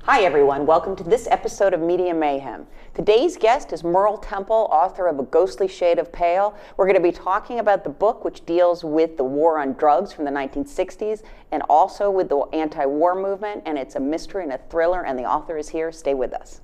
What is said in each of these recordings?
Hi everyone, welcome to this episode of Media Mayhem. Today's guest is Merle Temple, author of A Ghostly Shade of Pale. We're going to be talking about the book which deals with the war on drugs from the 1960s and also with the anti-war movement, and it's a mystery and a thriller, and the author is here. Stay with us.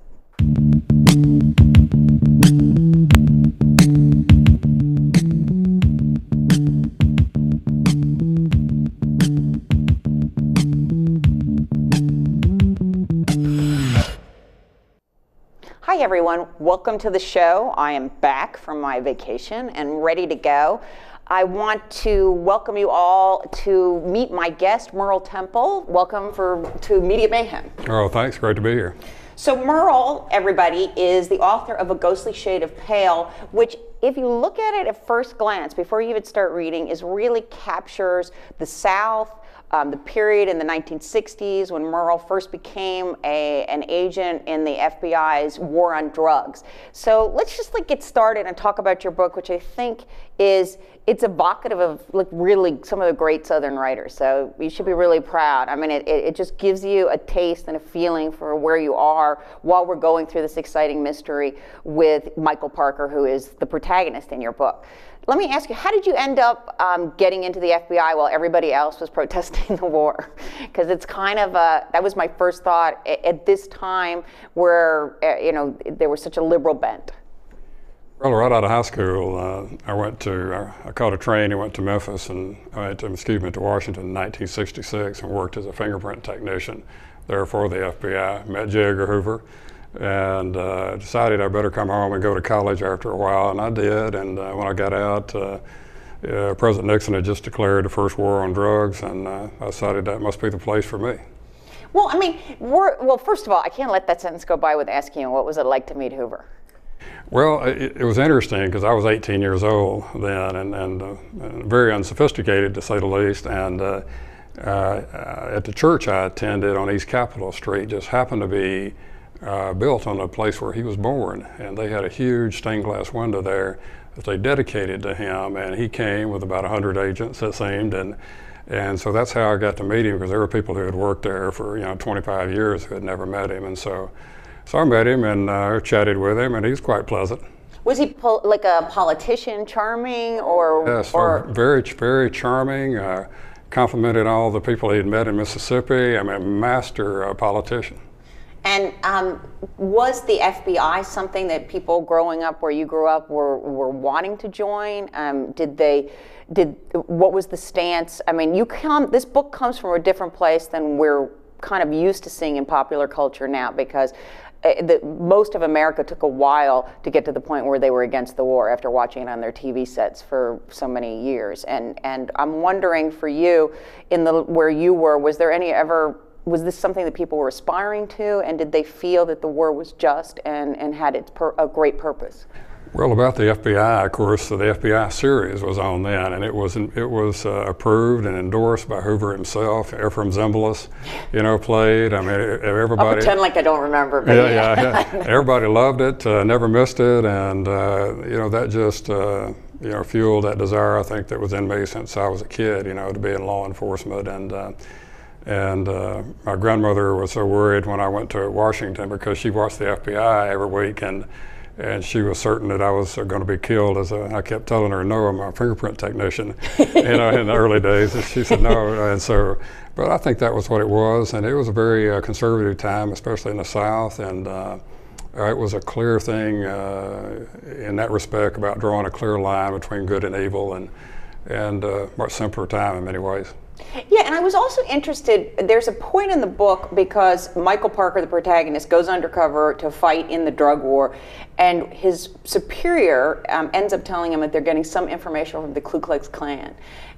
Hi everyone, welcome to the show. I am back from my vacation and ready to go. I want to welcome you all to meet my guest, Merle Temple. Welcome to Media Mayhem. Oh, thanks. Great to be here. So Merle, everybody, is the author of A Ghostly Shade of Pale, which, if you look at it at first glance, before you even start reading, really captures the South, the period in the 1960s when Merle first became an agent in the FBI's war on drugs. So let's just get started and talk about your book, which I think it's evocative of really some of the great Southern writers. So you should be really proud. I mean, it just gives you a taste and a feeling for where you are while we're going through this exciting mystery with Michael Parker, who is the protagonist in your book. Let me ask you, how did you end up getting into the FBI while everybody else was protesting the war? Because it's kind of that was my first thought at this time where, there was such a liberal bent. Well, right out of high school, I caught a train and went to Memphis, and I went to Washington in 1966 and worked as a fingerprint technician there for the FBI. Met J. Edgar Hoover, and decided I better come home and go to college after a while, and I did. And when I got out, President Nixon had just declared the first war on drugs, and I decided that must be the place for me. Well, I mean, first of all, I can't let that sentence go by with asking you, what was it like to meet Hoover? Well, it was interesting because I was 18 years old then, and very unsophisticated, to say the least. And at the church I attended on East Capitol Street just happened to be built on the place where he was born, and they had a huge stained glass window there that they dedicated to him, and he came with about 100 agents, it seemed, and so that's how I got to meet him, because there were people who had worked there for 25 years who had never met him, and so I met him and chatted with him, and he was quite pleasant. Was he like a politician, charming, or? Yes, very, very charming. Complimented all the people he had met in Mississippi. I mean, master politician. And was the FBI something that people growing up where you grew up were wanting to join? What was the stance? I mean, this book comes from a different place than we're kind of used to seeing in popular culture now, because most of America took a while to get to the point where they were against the war after watching it on their TV sets for so many years. And I'm wondering, for you, where you were, was this something that people were aspiring to, and did they feel that the war was just and had a great purpose? Well, about the FBI, of course, the FBI series was on then, and it was approved and endorsed by Hoover himself. Ephraim Zimbalist, played. I mean, everybody. I'll pretend like I don't remember. But yeah. Everybody loved it, never missed it, and that just fueled that desire, I think, that was in me since I was a kid, to be in law enforcement. And my grandmother was so worried when I went to Washington, because she watched the FBI every week, and she was certain that I was going to be killed. I kept telling her, no, I'm a fingerprint technician, in the early days. And she said no, but I think that was what it was, and it was a very conservative time, especially in the South, and it was a clear thing in that respect, about drawing a clear line between good and evil, and a much simpler time in many ways. Yeah, and I was also interested, there's a point in the book, because Michael Parker, the protagonist, goes undercover to fight in the drug war, and his superior ends up telling him that they're getting some information from the Ku Klux Klan.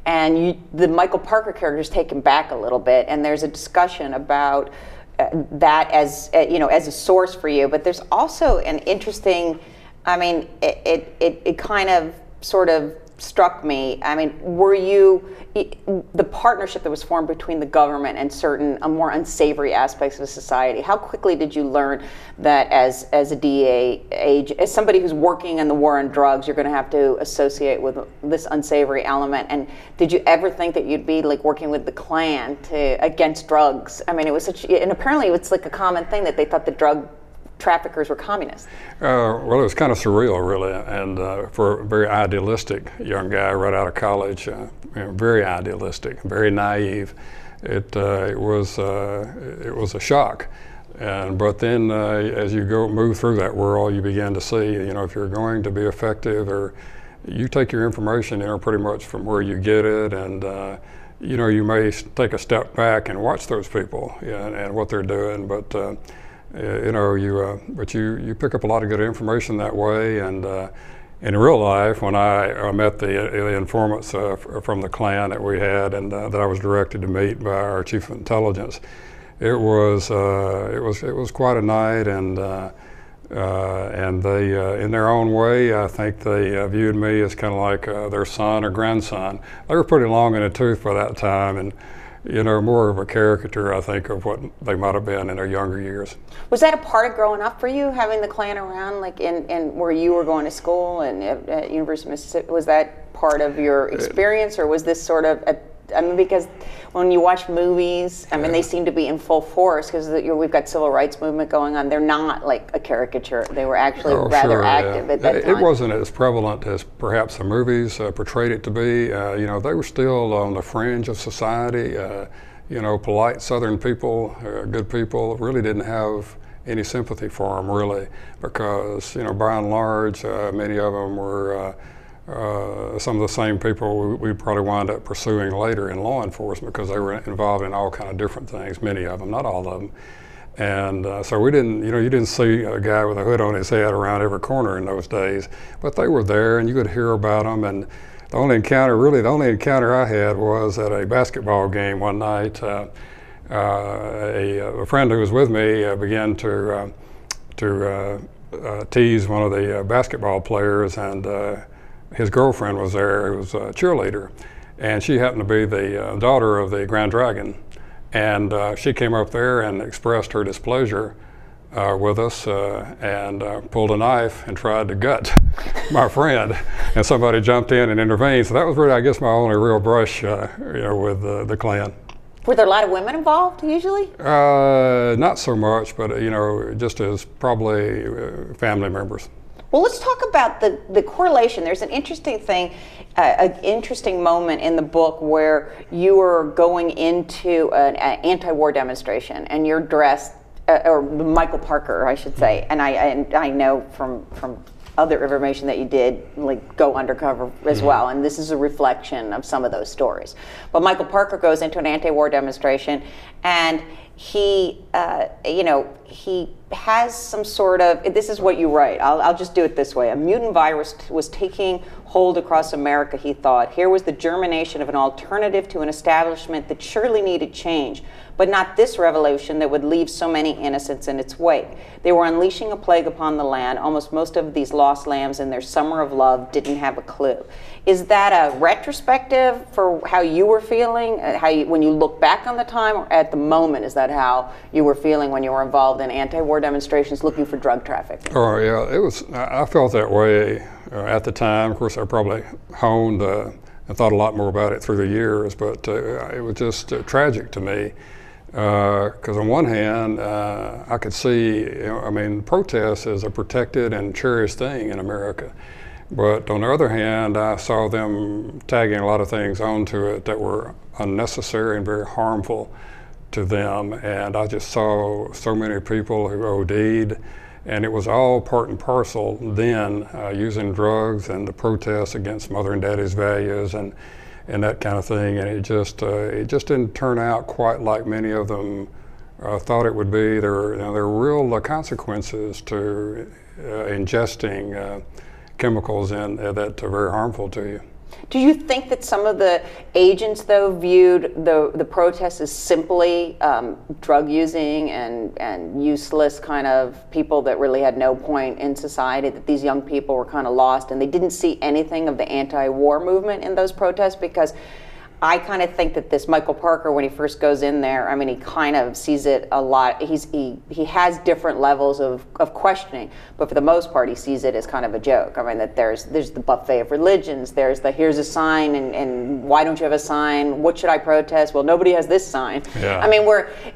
And the Michael Parker character is taken back a little bit, and there's a discussion about that as a source for you. But there's also an interesting, I mean, it kind of sort of struck me. I mean, were you, the partnership that was formed between the government and certain more unsavory aspects of society, how quickly did you learn that as a DEA agent, as somebody who's working in the war on drugs, you're going to have to associate with this unsavory element? And did you ever think that you'd be like working with the Klan against drugs? I mean, it was such, and apparently it's like a common thing that they thought the drug traffickers were communists. Well, it was kind of surreal, really, and for a very idealistic young guy right out of college, very idealistic, very naive. It was a shock, but then as you move through that world, you begin to see, if you're going to be effective, or you take your information, pretty much from where you get it, and you may take a step back and watch those people and what they're doing, but. You pick up a lot of good information that way, and in real life, when I met the informants from the Klan that we had, and that I was directed to meet by our chief of intelligence, it was quite a night, and they, in their own way, I think they viewed me as kind of like their son or grandson. They were pretty long in the tooth by that time, and more of a caricature, I think, of what they might have been in their younger years. Was that a part of growing up for you, having the Klan around, like in where you were going to school and at University of Mississippi? Was that part of your experience, or was this sort of because when you watch movies, I mean, they seem to be in full force because we've got civil rights movement going on. They're not like a caricature. They were actually rather active at that time. It wasn't as prevalent as perhaps the movies portrayed it to be. They were still on the fringe of society. Polite Southern people, good people, really didn't have any sympathy for them, really, because, by and large, many of them were some of the same people we probably wound up pursuing later in law enforcement, because they were involved in all kind of different things, many of them, not all of them. And so we didn't, you didn't see a guy with a hood on his head around every corner in those days, but they were there and you could hear about them. And the only encounter I had was at a basketball game one night. A friend who was with me began to tease one of the basketball players, and his girlfriend was there, who was a cheerleader, and she happened to be the daughter of the Grand Dragon. And she came up there and expressed her displeasure with us and pulled a knife and tried to gut my friend. And somebody jumped in and intervened. So that was really, I guess, my only real brush with the Klan. Were there a lot of women involved usually? Not so much, but just as probably family members. Well, let's talk about the correlation. There's an interesting thing, an interesting moment in the book where you were going into an anti-war demonstration, and you're dressed, or Michael Parker, I should say, and I know from other information that you did, like, go undercover as well, and this is a reflection of some of those stories. But Michael Parker goes into an anti-war demonstration, and he has some sort of, this is what you write, I'll just do it this way. A mutant virus was taking hold across America, he thought. Here was the germination of an alternative to an establishment that surely needed change, but not this revolution that would leave so many innocents in its wake. They were unleashing a plague upon the land. Almost most of these lost lambs in their summer of love didn't have a clue. Is that a retrospective for how you were feeling, when you look back on the time, or at the moment, is that how you were feeling when you were involved in anti-war demonstrations looking for drug trafficking? Oh yeah, it was. I felt that way at the time. Of course, I probably honed and thought a lot more about it through the years, but it was just tragic to me. Because on one hand, I could see, protest is a protected and cherished thing in America. But on the other hand, I saw them tagging a lot of things onto it that were unnecessary and very harmful to them. And I just saw so many people who OD'd, and it was all part and parcel then, using drugs and the protests against mother and daddy's values and that kind of thing. And it just didn't turn out quite like many of them thought it would be. There were real consequences to ingesting chemicals that are very harmful to you. Do you think that some of the agents, though, viewed the protests as simply drug using and useless kind of people that really had no point in society, that these young people were kind of lost and they didn't see anything of the anti-war movement in those protests? Because I kind of think that this Michael Parker, when he first goes in there, I mean, he kind of sees it a lot. He has different levels of questioning, but for the most part, he sees it as kind of a joke. I mean, that there's the buffet of religions, there's the here's a sign, and why don't you have a sign? What should I protest? Well, nobody has this sign. Yeah. I mean,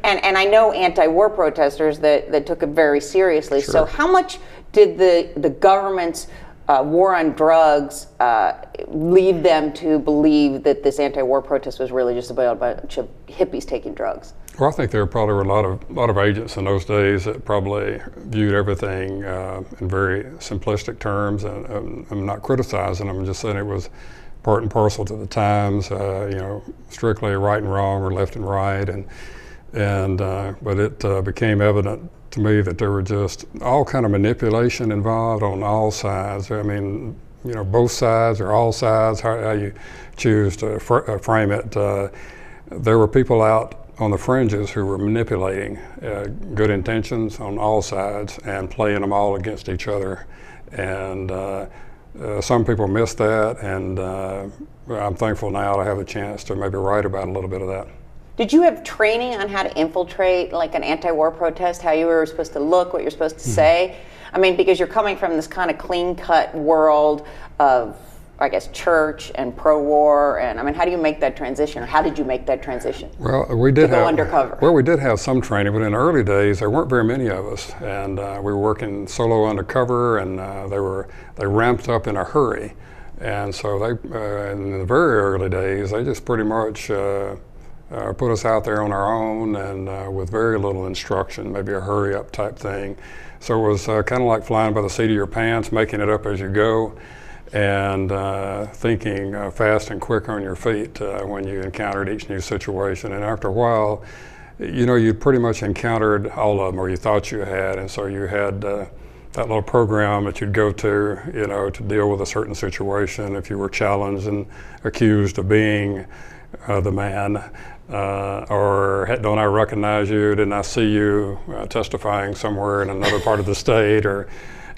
and I know anti-war protesters that took it very seriously. Sure. So how much did the government's war on drugs lead them to believe that this anti-war protest was really just about a bunch of hippies taking drugs? Well, I think there probably were a lot of agents in those days that probably viewed everything in very simplistic terms, and I'm not criticizing them. I'm just saying it was part and parcel to the times. Strictly right and wrong or left and right, but it became evident to me that there were just all kind of manipulation involved on all sides. I mean, both sides or all sides, how you choose to frame it. There were people out on the fringes who were manipulating good intentions on all sides and playing them all against each other. And some people missed that, and I'm thankful now to have a chance to maybe write about a little bit of that. Did you have training on how to infiltrate like an anti-war protest, how you were supposed to look, what you're supposed to say? I mean, because you're coming from this kind of clean-cut world of, I guess, church and pro-war, and I mean, how do you make that transition, or how did you make that transition? Well, we did go undercover. Well, we did have some training, but in the early days, there weren't very many of us, and we were working solo undercover, and they ramped up in a hurry, and so in the very early days, they just pretty much put us out there on our own and with very little instruction, maybe a hurry-up type thing. So it was kind of like flying by the seat of your pants, making it up as you go, and thinking fast and quick on your feet when you encountered each new situation. And after a while, you pretty much encountered all of them, or you thought you had, and so you had that little program that you'd go to, to deal with a certain situation if you were challenged and accused of being the man. Or don't I recognize you? Didn't I see you testifying somewhere in another part of the state, or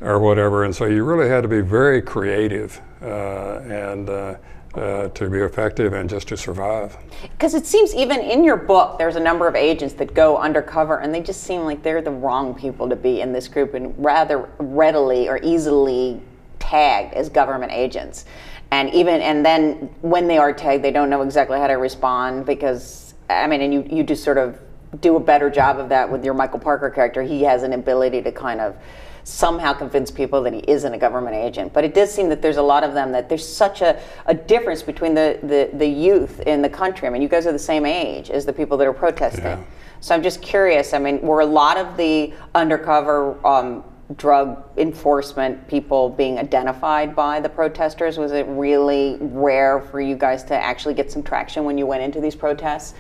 whatever? And so you really had to be very creative and to be effective and just to survive. Because it seems even in your book, there's a number of agents that go undercover, and they just seem like they're the wrong people to be in this group, and rather readily or easily tagged as government agents. And then when they are tagged, they don't know exactly how to respond, because, I mean, and you just sort of do a better job of that with your Michael Parker character. He has an ability to kind of somehow convince people that he isn't a government agent. But it does seem that there's a lot of them, that there's such a difference between the youth in the country. I mean, you guys are the same age as the people that are protesting. Yeah. So I'm just curious, I mean, were a lot of the undercover drug enforcement people being identified by the protesters? Was it really rare for you guys to actually get some traction when you went into these protests?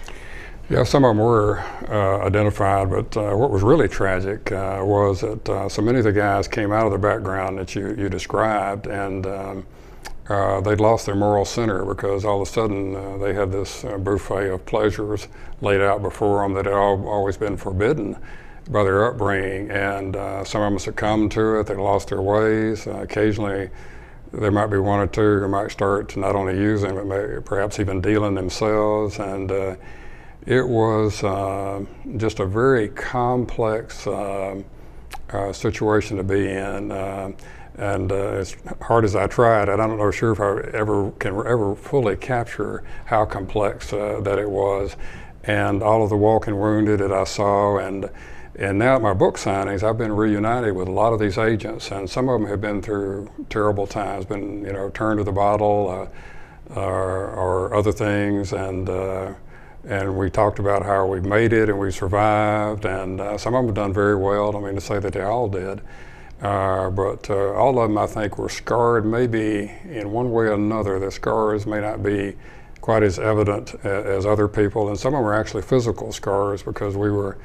Yeah, some of them were identified, but what was really tragic was that so many of the guys came out of the background that you described, and they'd lost their moral center, because all of a sudden they had this buffet of pleasures laid out before them that had always been forbidden by their upbringing, and some of them succumbed to it. They lost their ways. Occasionally there might be one or two who might start to not only using, but perhaps even dealing themselves, and it was just a very complex situation to be in, and as hard as I tried, I don't know sure if I can ever fully capture how complex that it was, and all of the walking wounded that I saw, and now at my book signings, I've been reunited with a lot of these agents, and some of them have been through terrible times, been turned to the bottle or other things, and we talked about how we made it and we survived, and some of them have done very well. I don't mean to say that they all did, but all of them, I think, were scarred maybe in one way or another. The scars may not be quite as evident as other people, and some of them were actually physical scars, because we were,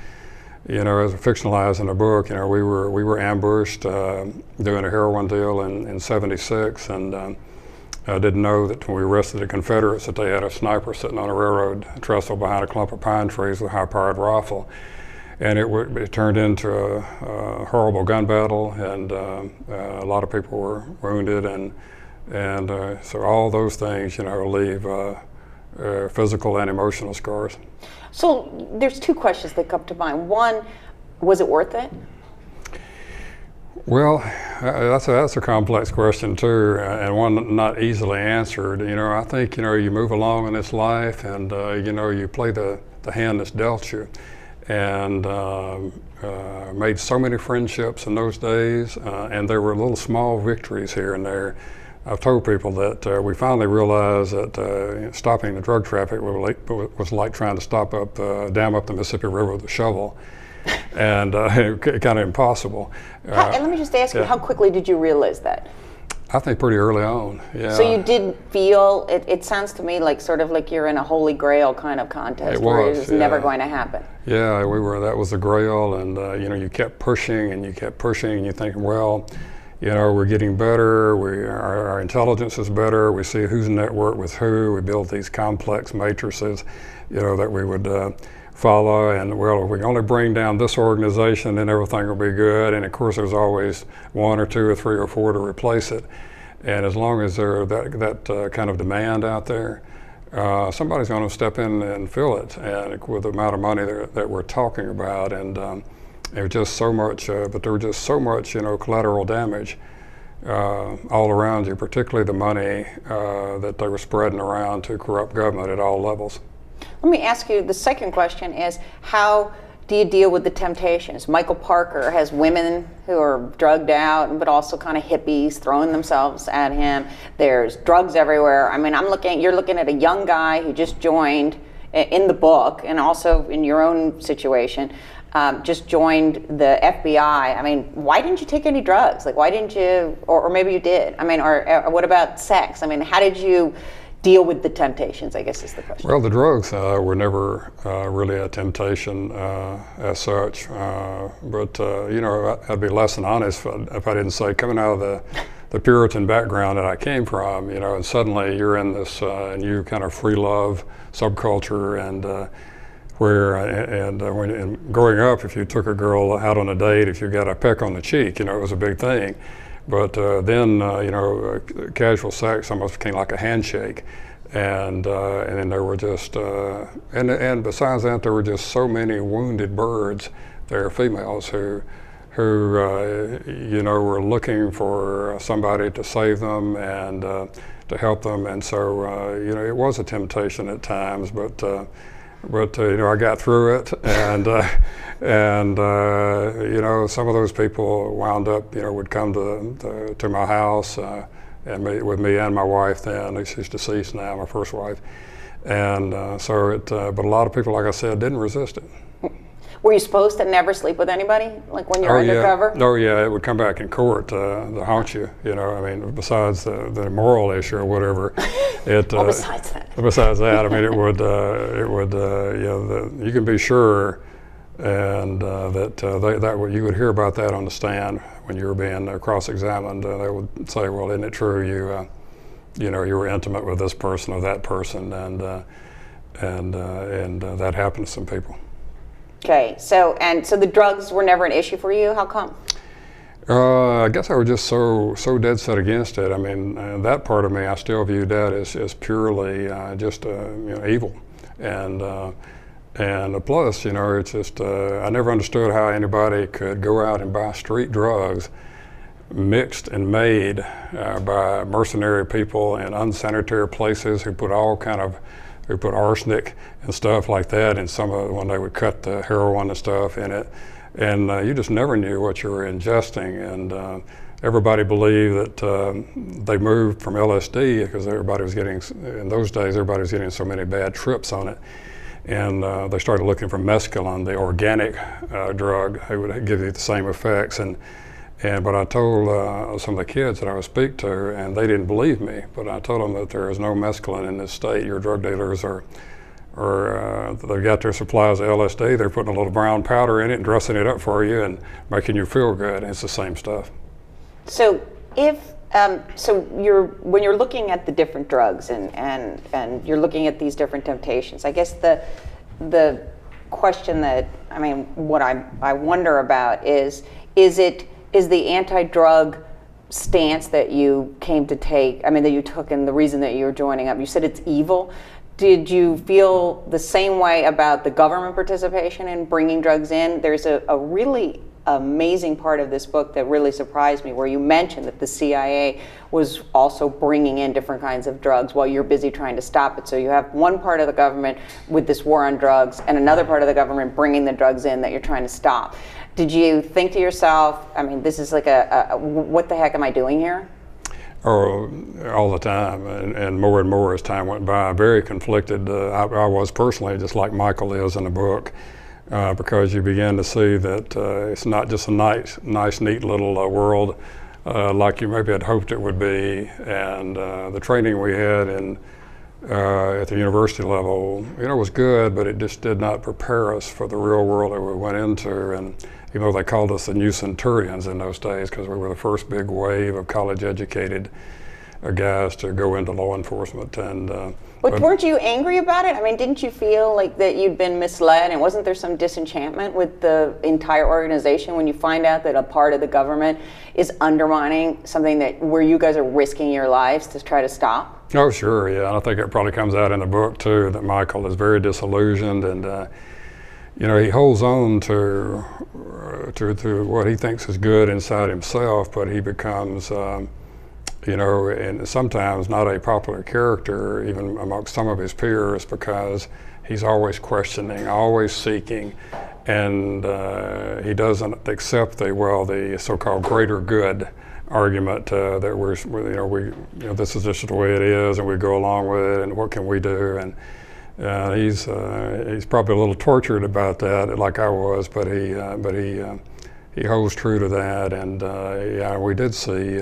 as fictionalized in the book, we were ambushed doing a heroin deal in '76, and I didn't know that when we arrested the Confederates that they had a sniper sitting on a railroad trestle behind a clump of pine trees with a high-powered rifle. And it turned into a horrible gun battle, and a lot of people were wounded, and so all those things, leave physical and emotional scars. So there's two questions that come to mind. One, was it worth it? Well, that's a complex question too, and one not easily answered. I think you move along in this life, and you play the hand that's dealt you, and made so many friendships in those days, and there were little small victories here and there. I've told people that we finally realized that stopping the drug traffic was like trying to dam up the Mississippi River with a shovel. And kind of impossible. Let me just ask you, how quickly did you realize that? I think pretty early on, yeah. So you did feel, it sounds to me like sort of like you're in a holy grail kind of contest where it's never going to happen. Yeah, that was the grail, and you kept pushing and you kept pushing, and you're thinking, well, we're getting better, our intelligence is better, we see who's networked with who, we build these complex matrices, that we would follow, and well, if we only bring down this organization, then everything will be good. And of course, there's always one or two or three or four to replace it. And as long as there's that kind of demand out there, somebody's going to step in and fill it. And with the amount of money that we're talking about, and there's just so much, but there was just so much, collateral damage all around you, particularly the money that they were spreading around to corrupt government at all levels. Let me ask you, the second question is, how do you deal with the temptations? Michael Parker has women who are drugged out, but also kind of hippies throwing themselves at him. There's drugs everywhere. I mean, you're looking at a young guy who just joined in the book, and also in your own situation, just joined the FBI. I mean, why didn't you take any drugs? Like, why didn't you, or maybe you did. I mean, or what about sex? I mean, how did you deal with the temptations, I guess is the question. Well, the drugs were never really a temptation as such, but I'd be less than honest if I didn't say, coming out of the Puritan background that I came from, and suddenly you're in this new kind of free love subculture, and when growing up, if you took a girl out on a date, if you got a peck on the cheek, it was a big thing. But then, casual sex almost became like a handshake, and then there were just, and besides that, there were just so many wounded birds. There are females who were looking for somebody to save them and to help them, and so it was a temptation at times, but I got through it, and some of those people wound up, would come to my house and meet with me and my wife then. She's deceased now, my first wife, and but a lot of people, like I said, didn't resist it. Were you supposed to never sleep with anybody, like when you're undercover? Yeah. Oh yeah, it would come back in court to haunt you. I mean, besides the moral issue or whatever, besides that. Besides that, I mean, you can be sure, and that you would hear about that on the stand when you were being cross-examined. They would say, "Well, isn't it true you were intimate with this person or that person?" And that happened to some people. Okay, so the drugs were never an issue for you. How come? I guess I was just so dead set against it. I mean, that part of me, I still view that as purely just evil, and plus, it's just I never understood how anybody could go out and buy street drugs mixed and made by mercenary people in unsanitary places who put arsenic and stuff like that in when they would cut the heroin and stuff in it. And you just never knew what you were ingesting. And everybody believed that they moved from LSD because in those days, everybody was getting so many bad trips on it. And they started looking for mescaline, the organic drug. It would give you the same effects. But I told some of the kids that I would speak to, and they didn't believe me, but I told them that there is no mescaline in this state. Your drug dealers they've got their supplies of LSD, they're putting a little brown powder in it and dressing it up for you and making you feel good. It's the same stuff. So if So when you're looking at the different drugs and you're looking at these different temptations, I guess the question that, I mean, what I wonder about is the anti-drug stance that you came to take, I mean, that you took, and the reason that you're joining up, you said it's evil. Did you feel the same way about the government participation in bringing drugs in? There's a really amazing part of this book that really surprised me, where you mentioned that the CIA was also bringing in different kinds of drugs while you're busy trying to stop it. So you have one part of the government with this war on drugs and another part of the government bringing the drugs in that you're trying to stop. Did you think to yourself, I mean, this is like what the heck am I doing here? Oh, all the time, and more as time went by. Very conflicted. I was personally, just like Michael is in the book, because you begin to see that it's not just a nice, neat little world like you maybe had hoped it would be. And the training we had at the university level, was good, but it just did not prepare us for the real world that we went into. And even though they called us the new centurions in those days, because we were the first big wave of college-educated guys to go into law enforcement. And but weren't you angry about it? I mean, didn't you feel like that you'd been misled, and wasn't there some disenchantment with the entire organization when you find out that a part of the government is undermining something where you guys are risking your lives to try to stop? Oh, sure, yeah. And I think it probably comes out in the book too, that Michael is very disillusioned, and he holds on to what he thinks is good inside himself, but he becomes and sometimes not a popular character even amongst some of his peers, because he's always questioning, always seeking, and he doesn't accept the so-called greater good argument that this is just the way it is, and we go along with it, and what can we do? And he's probably a little tortured about that, like I was, but he holds true to that. And we did see.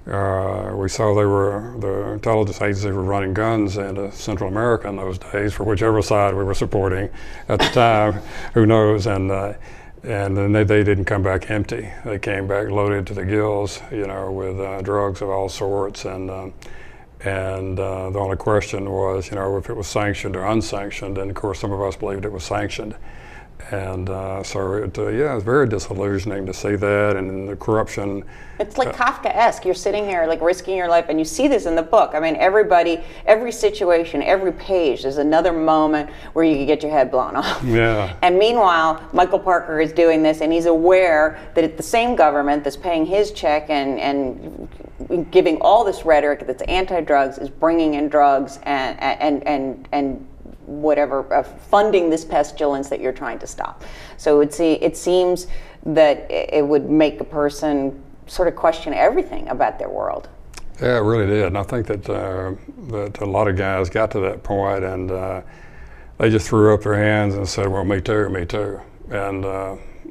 We saw the intelligence agencies were running guns into Central America in those days, for whichever side we were supporting at the time. Who knows? And then they didn't come back empty. They came back loaded to the gills, with drugs of all sorts. And the only question was, if it was sanctioned or unsanctioned. And of course, some of us believed it was sanctioned. And so it was very disillusioning to see that, and the corruption. It's like Kafkaesque. You're sitting here like risking your life, and you see this in the book. I mean, every situation, every page, there's another moment where you could get your head blown off. Yeah. And meanwhile, Michael Parker is doing this, and he's aware that it's the same government that's paying his check and giving all this rhetoric that's anti-drugs is bringing in drugs and whatever, funding this pestilence that you're trying to stop. So it seems that it would make a person sort of question everything about their world. Yeah, it really did. And I think that a lot of guys got to that point, and they just threw up their hands and said, well, me too, me too. And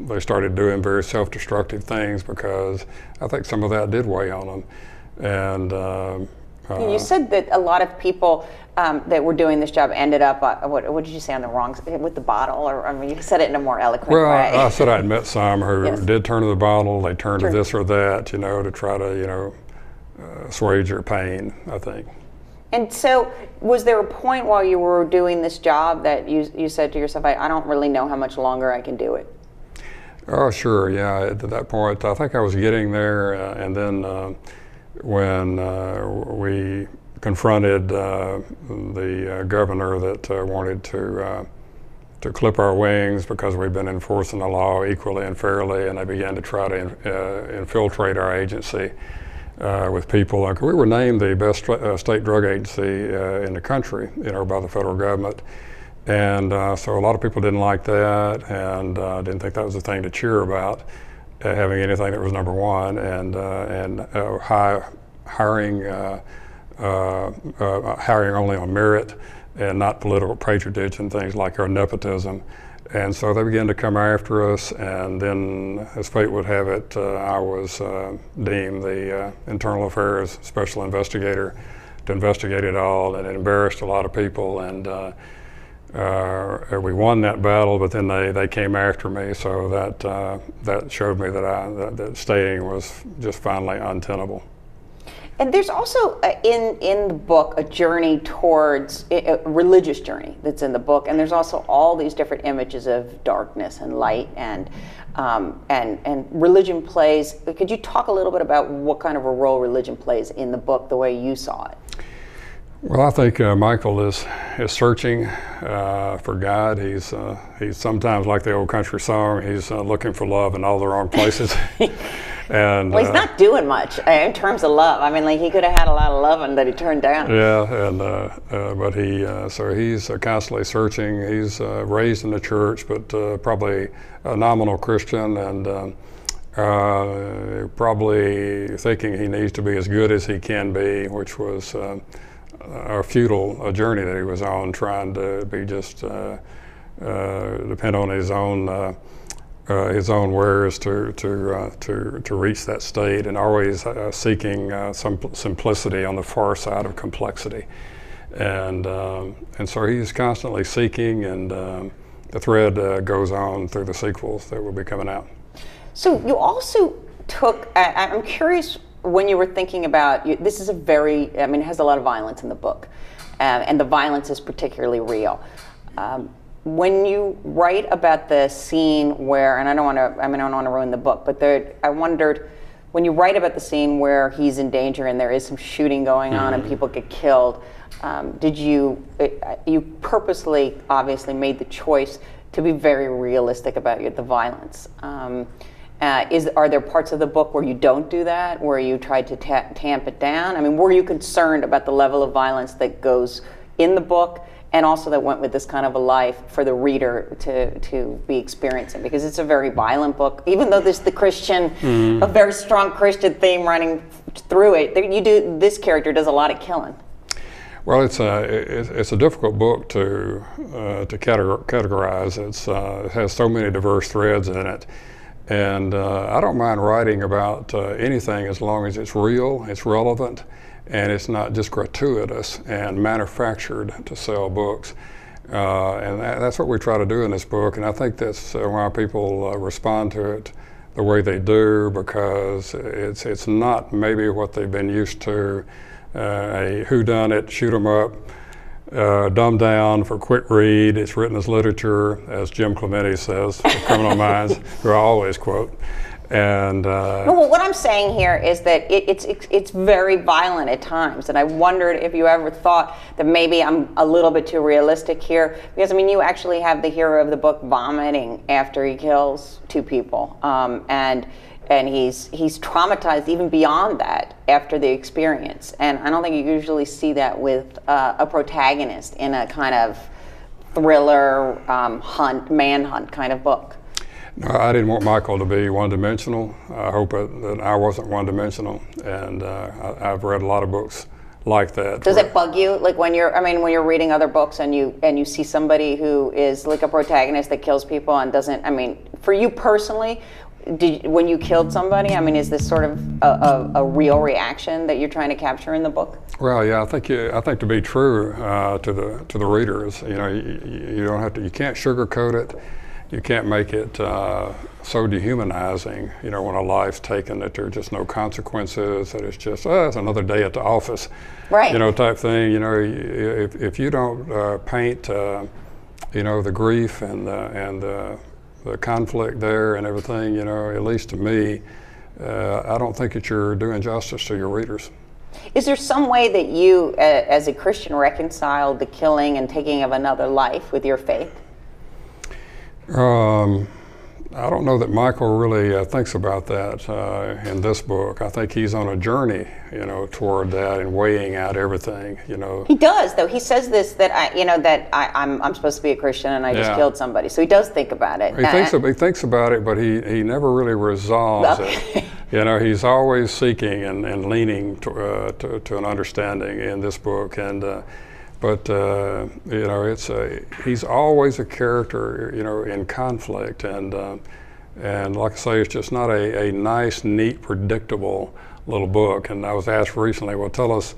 they started doing very self-destructive things, because I think some of that did weigh on them. And you said that a lot of people that were doing this job ended up, what did you say, on the wrong, with the bottle? Or, I mean, you said it in a more eloquent way. Well, I said I'd met some who Yes. did turn to the bottle. They turned to this or that, to try to, assuage their pain, I think. And so, was there a point while you were doing this job that you said to yourself, I don't really know how much longer I can do it? Oh, sure, yeah. At that point, I think I was getting there, and then when we confronted the governor that wanted to clip our wings because we'd been enforcing the law equally and fairly, and they began to try to infiltrate our agency with people. Like, we were named the best state drug agency in the country, by the federal government. And so a lot of people didn't like that, and didn't think that was the thing to cheer about, having anything that was number one, and hiring only on merit and not political patronage and things like our nepotism. And so they began to come after us, and then, as fate would have it, I was deemed the internal affairs special investigator to investigate it all, and it embarrassed a lot of people. And we won that battle, but then they came after me, so that showed me that staying was just finally untenable. And there's also in the book a journey towards a religious journey that's in the book, and there's also all these different images of darkness and light, and religion plays. Could you talk a little bit about what kind of a role religion plays in the book, the way you saw it? Well, I think Michael is searching for God. He's sometimes like the old country song. He's looking for love in all the wrong places. And well, he's not doing much in terms of love. I mean, like, he could have had a lot of loving that he turned down. Yeah, and but so he's constantly searching. He's raised in the church, but probably a nominal Christian, and probably thinking he needs to be as good as he can be, which was a futile journey that he was on, trying to be just depend on his own wares to reach that state, and always seeking some simplicity on the far side of complexity, and so he's constantly seeking, and the thread goes on through the sequels that will be coming out. So you also took. I'm curious. When you were thinking about, this is a very, I mean, it has a lot of violence in the book, and the violence is particularly real. When you write about the scene where, and I don't want to ruin the book, but I wondered, when you write about the scene where he's in danger and there is some shooting going on and people get killed, did you purposely, obviously, made the choice to be very realistic about the violence? Are there parts of the book where you don't do that, where you tried to tamp it down? I mean, were you concerned about the level of violence that goes in the book, and also that went with this kind of a life for the reader to be experiencing? Because it's a very violent book, even though there's the Christian, a very strong Christian theme running through it. This character does a lot of killing. Well, it's a difficult book to categorize. It has so many diverse threads in it. And I don't mind writing about anything as long as it's real, it's relevant, and it's not just gratuitous and manufactured to sell books. And that's what we try to do in this book, and I think that's why people respond to it the way they do, because it's not maybe what they've been used to, a whodunit, shoot 'em up, dumbed down for quick read. It's written as literature, as Jim Clemente says, for Criminal Minds, who I always quote. And no, well, what I'm saying here is that it's very violent at times, and I wondered if you ever thought that maybe I'm a little bit too realistic here, because I mean, you actually have the hero of the book vomiting after he kills two people, and he's traumatized even beyond that after the experience. And I don't think you usually see that with a protagonist in a kind of thriller, manhunt kind of book. No, I didn't want Michael to be one-dimensional. I hope that I wasn't one-dimensional, and I've read a lot of books like that. Does it bug you, like when you're reading other books and you see somebody who is like a protagonist that kills people and doesn't? I mean, for you personally, when you killed somebody, I mean, is this sort of a real reaction that you're trying to capture in the book? Well, yeah, I think to be true to the readers, you don't have to, you can't sugarcoat it, you can't make it so dehumanizing. When a life's taken, that there are just no consequences, that it's just it's another day at the office, right? Type thing. If you don't paint, the grief and the conflict there and everything, at least to me, I don't think that you're doing justice to your readers. Is there some way that you, as a Christian, reconciled the killing and taking of another life with your faith? I don't know that Michael really thinks about that in this book. I think he's on a journey, toward that and weighing out everything, He does, though. He says this, that I'm supposed to be a Christian and I just killed somebody. So he does think about it. He thinks about it, but he never really resolves it. He's always seeking and leaning to an understanding in this book, and but he's always a character, in conflict, and like I say, it's just not a nice, neat, predictable little book. And I was asked recently, well, tell us,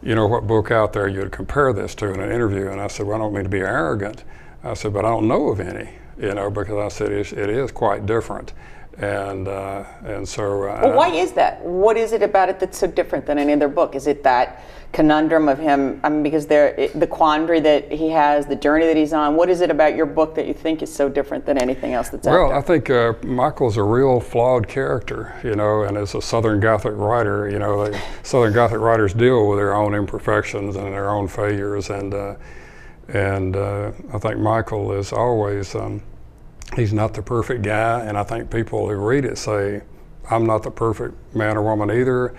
what book out there you'd compare this to in an interview, and I said, well, I don't mean to be arrogant. I said, but I don't know of any, because I said it is quite different. and so. Well, why is that? What is it about it that's so different than any other book? Is it that conundrum of him? I mean, because the quandary that he has, the journey that he's on. What is it about your book that you think is so different than anything else that's out there? Well, I think Michael's a real flawed character, you know, and as a Southern Gothic writer, you know, Southern Gothic writers deal with their own imperfections and their own failures, and I think Michael is always. He's not the perfect guy, and I think people who read it say, I'm not the perfect man or woman either,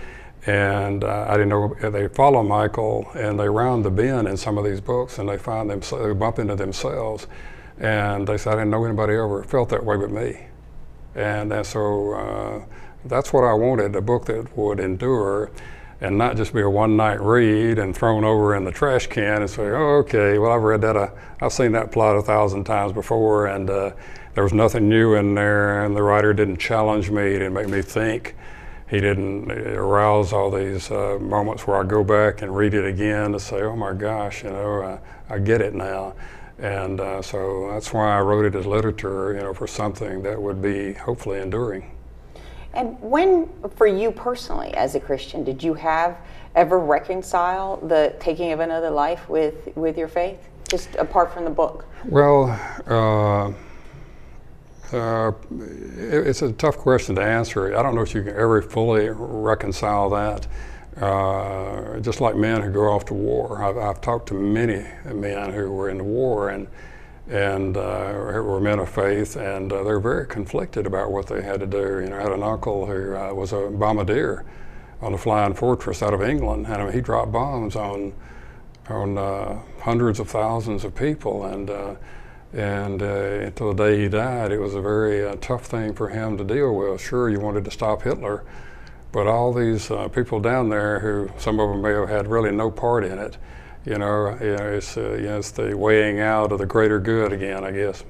and I didn't know. They follow Michael, and they round the bend in some of these books, and they find they bump into themselves, and they say, I didn't know anybody ever felt that way but me. And so that's what I wanted, a book that would endure, and not just be a one-night read and thrown over in the trash can and say, oh, okay, well, I've read that, I've seen that plot 1,000 times before, and there was nothing new in there, and the writer didn't challenge me, he didn't make me think, he didn't arouse all these moments where I go back and read it again to say, oh my gosh, you know, I get it now. And so that's why I wrote it as literature, you know, for something that would be hopefully enduring. And when, for you personally, as a Christian, did you ever reconcile the taking of another life with your faith, just apart from the book? Well, it's a tough question to answer. I don't know if you can ever fully reconcile that. Just like men who go off to war. I've talked to many men who were in the war and were men of faith, and they're very conflicted about what they had to do. You know, I had an uncle who was a bombardier on the Flying Fortress out of England, and I mean, he dropped bombs on hundreds of thousands of people, and until the day he died, it was a very tough thing for him to deal with. Sure, you wanted to stop Hitler, but all these people down there who, some of them may have had really no part in it, it's the weighing out of the greater good again, I guess.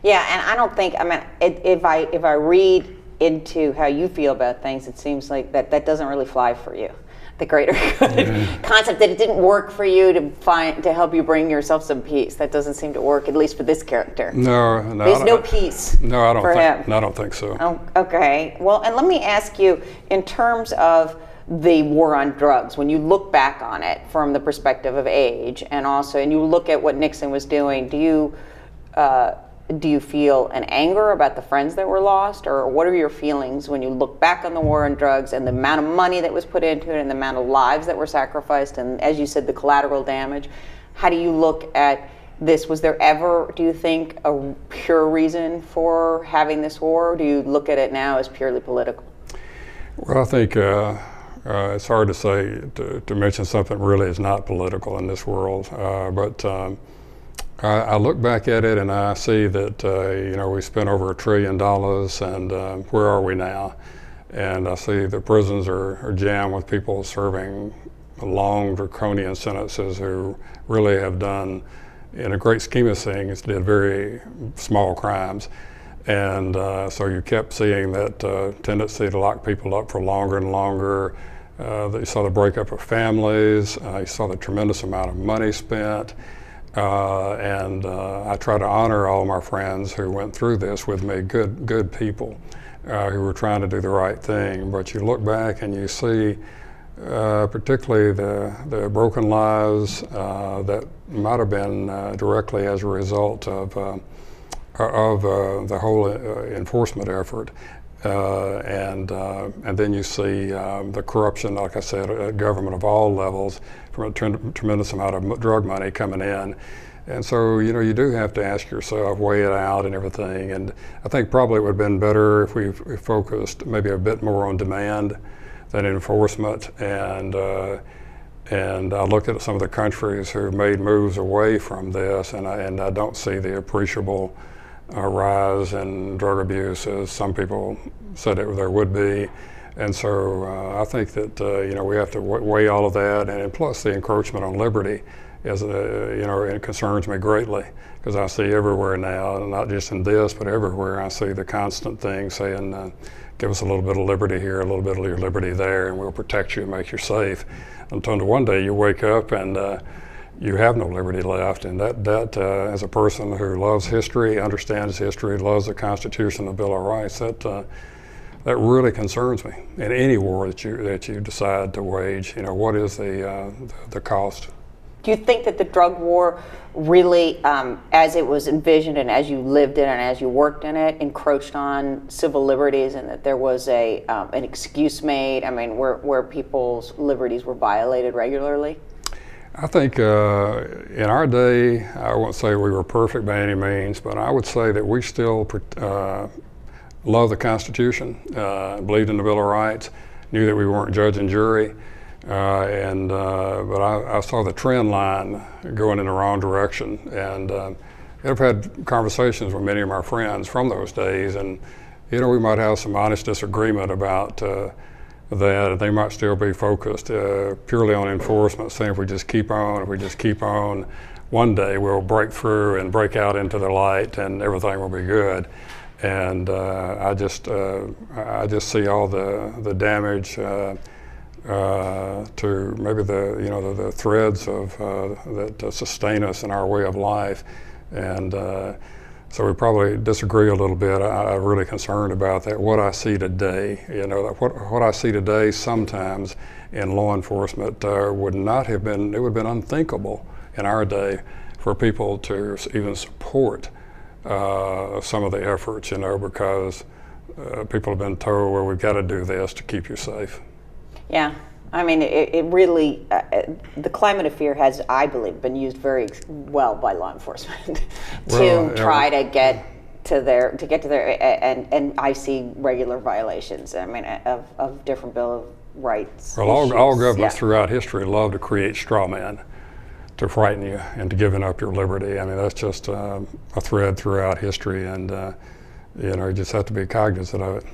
Yeah, and I don't think, I mean, if I read into how you feel about things, it seems like that doesn't really fly for you. The greater good concept, that it didn't work for you to help you bring yourself some peace. That doesn't seem to work, at least for this character. No. There's no peace. No, I don't for think. him. No, I don't think so. Oh, okay. Well, and let me ask you, in terms of the war on drugs, when you look back on it from the perspective of age, and you look at what Nixon was doing, do you feel an anger about the friends that were lost, or what are your feelings when you look back on the war on drugs and the amount of money that was put into it and the amount of lives that were sacrificed and, as you said, the collateral damage? How do you look at this? Was there ever, do you think, a pure reason for having this war, or do you look at it now as purely political? Well, I think it's hard to say, to mention something really is not political in this world, but I look back at it and I see that we spent over $1 trillion, and where are we now? And I see the prisons are jammed with people serving long draconian sentences who really have done, in a great scheme of things, did very small crimes. And so you kept seeing that tendency to lock people up for longer and longer. You saw the breakup of families. You saw the tremendous amount of money spent. And I try to honor all of my friends who went through this with me, good people who were trying to do the right thing. But you look back and you see particularly the broken lives that might have been directly as a result of the whole enforcement effort. And then you see the corruption, like I said, at government of all levels, from a tremendous amount of drug money coming in. And so, you do have to ask yourself, weigh it out and everything. And I think probably it would have been better if we focused maybe a bit more on demand than enforcement. And I look at some of the countries who made moves away from this, and I don't see the appreciable rise in drug abuse as some people said there would be. And so I think that we have to weigh all of that, and plus the encroachment on liberty it concerns me greatly, because I see everywhere now, not just in this, but everywhere, I see the constant thing saying, give us a little bit of liberty here, a little bit of your liberty there, and we'll protect you and make you safe. Until one day you wake up and you have no liberty left. And that as a person who loves history, understands history, loves the Constitution, the Bill of Rights, that really concerns me. In any war that you decide to wage, what is the cost? Do you think that the drug war really, as it was envisioned and as you lived in it and as you worked in it, encroached on civil liberties, and that there was an excuse made, where people's liberties were violated regularly? I think in our day, I won't say we were perfect by any means, but I would say that we still loved the Constitution, believed in the Bill of Rights, knew that we weren't judge and jury. But I saw the trend line going in the wrong direction, and I've had conversations with many of my friends from those days, and we might have some honest disagreement about that. They might still be focused purely on enforcement, saying if we just keep on, one day we'll break through and break out into the light, and everything will be good. And I just see all the damage. To maybe the threads of that sustain us in our way of life, and so we probably disagree a little bit. I'm really concerned about that. What I see today, what I see today, sometimes in law enforcement would not have been. It would have been unthinkable in our day for people to even support some of the efforts, because people have been told, well, we've got to do this to keep you safe. Yeah, it really, the climate of fear has, I believe, been used very well by law enforcement to try to get to their, and I see regular violations, of different Bill of Rights. Well, all governments throughout history love to create straw men to frighten you into giving up your liberty. That's just a thread throughout history, and you just have to be cognizant of it.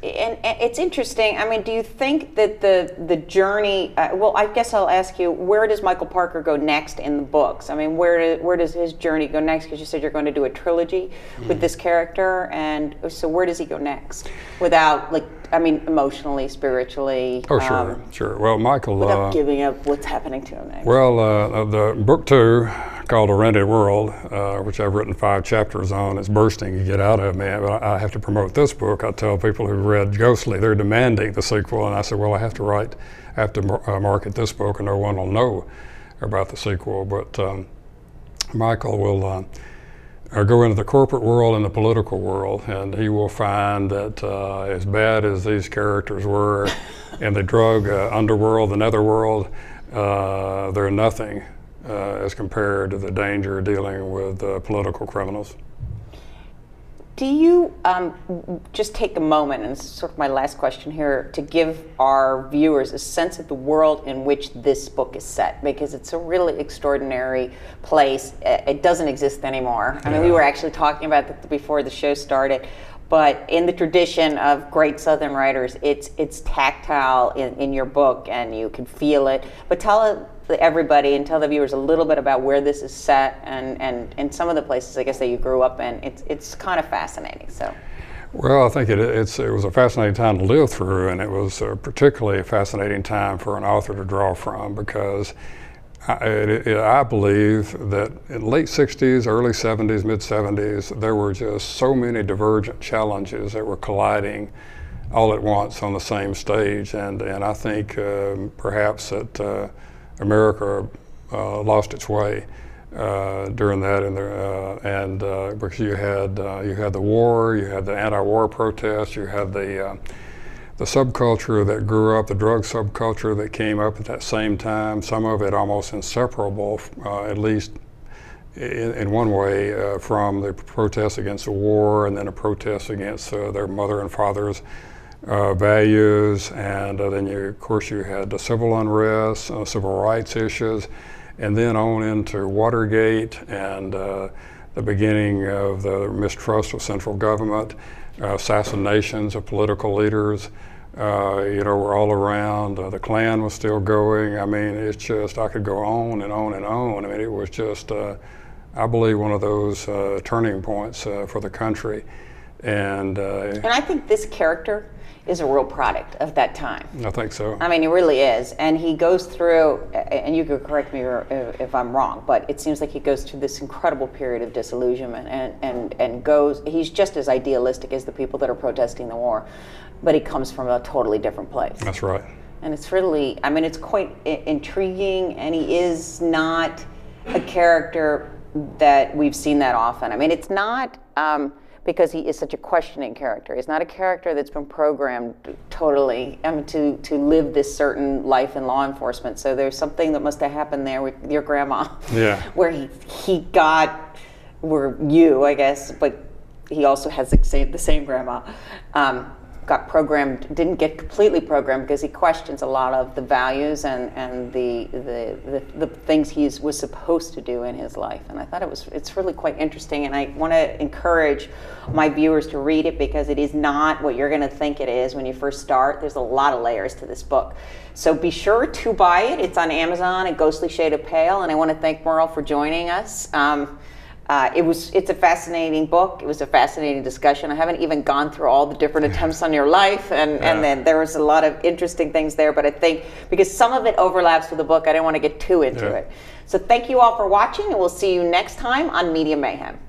And it's interesting. Do you think that the journey? Well, I guess I'll ask you, where does Michael Parker go next in the books? Where does his journey go next? Because you said you're going to do a trilogy with this character, and so where does he go next? Without, emotionally, spiritually. Oh, sure. Well, Michael. Without giving up what's happening to him next. Well, the book 2, called A Rented World, which I've written 5 chapters on, is bursting to get out of me. But I have to promote this book. I tell people who read Ghostly, they're demanding the sequel, and I said, well, I have to market this book, and no one will know about the sequel. But Michael will go into the corporate world and the political world, and he will find that as bad as these characters were in the drug underworld, the netherworld, they're nothing as compared to the danger dealing with political criminals. Do you just take a moment, and this is sort of my last question here, to give our viewers a sense of the world in which this book is set? Because it's a really extraordinary place. It doesn't exist anymore. We were actually talking about that before the show started. But in the tradition of great Southern writers, it's tactile in your book, and you can feel it. But tell everybody and tell the viewers a little bit about where this is set and some of the places, I guess, that you grew up in. It's kind of fascinating. So. Well, I think it was a fascinating time to live through, and it was particularly a fascinating time for an author to draw from, because I believe that in late 60s, early 70s, mid 70s, there were just so many divergent challenges that were colliding all at once on the same stage, and I think perhaps that America lost its way during that, and because you had the war, you had the anti-war protests, you had the subculture that grew up, the drug subculture that came up at that same time, some of it almost inseparable, at least in one way, from the protests against the war, and then a protest against their mother and father's values, and then of course you had the civil unrest, civil rights issues, and then on into Watergate and the beginning of the mistrust of central government, assassinations of political leaders, were all around. The Klan was still going. It's just, I could go on and on and on. It was just, I believe, one of those turning points for the country. And I think this character is a real product of that time. I think so. I mean, he really is. And he goes through, and you could correct me if I'm wrong, but it seems like he goes through this incredible period of disillusionment and goes, he's just as idealistic as the people that are protesting the war, but he comes from a totally different place. That's right. And it's really, I mean, it's quite intriguing, and he is not a character that we've seen that often. I mean, it's not because he is such a questioning character. He's not a character that's been programmed totally to live this certain life in law enforcement. So there's something that must have happened there with your grandma, yeah, where he got, where you, I guess, but he also has the same grandma. Got programmed, didn't get completely programmed because he questions a lot of the values and the things he was supposed to do in his life. And I thought it's really quite interesting, and I want to encourage my viewers to read it because it is not what you're going to think it is when you first start. There's a lot of layers to this book. So be sure to buy it. It's on Amazon, A Ghostly Shade of Pale, and I want to thank Merle for joining us. It's a fascinating book. It was a fascinating discussion. I haven't even gone through all the different attempts on your life, and then there was a lot of interesting things there, but I think because some of it overlaps with the book, I didn't want to get too into it. So thank you all for watching, and we'll see you next time on Media Mayhem.